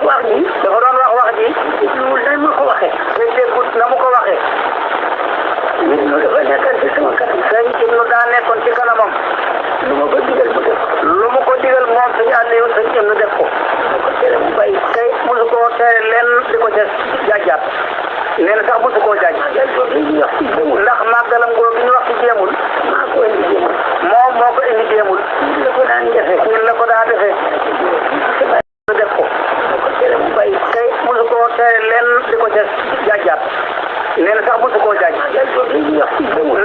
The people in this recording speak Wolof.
wax ji. dafa doon wax ji. lu ne mu ko waxee. te déggut na mu ko waxee. Ibnu dafa nekkoon ci sama kanam. sëñ Ibnu daa nekkoon ci kanamam. lu ma ko digal mu def. lu mu ko digal moom sëñ Aliou sëñ Ibnu def ko. lu ko tere mu bàyyi. tey mosu koo tere lenn di ko ca jaajaat. nee na sax mosu koo jaaj. màggal googu ñu wax ci jéemul. ndax màggalam googu ñu wax ci jéemul. maa ko indi jéemul. moom moo ko indi jéemul. ñun la ko daan defee. ñun la ko daa defee. ñu def ko. lu ko tere mu bàyyi. tey mosu koo tere lenn di ko ca jaajaat. nee na sax mosu koo jaaj. màggal googu ñu wax ci jéemul.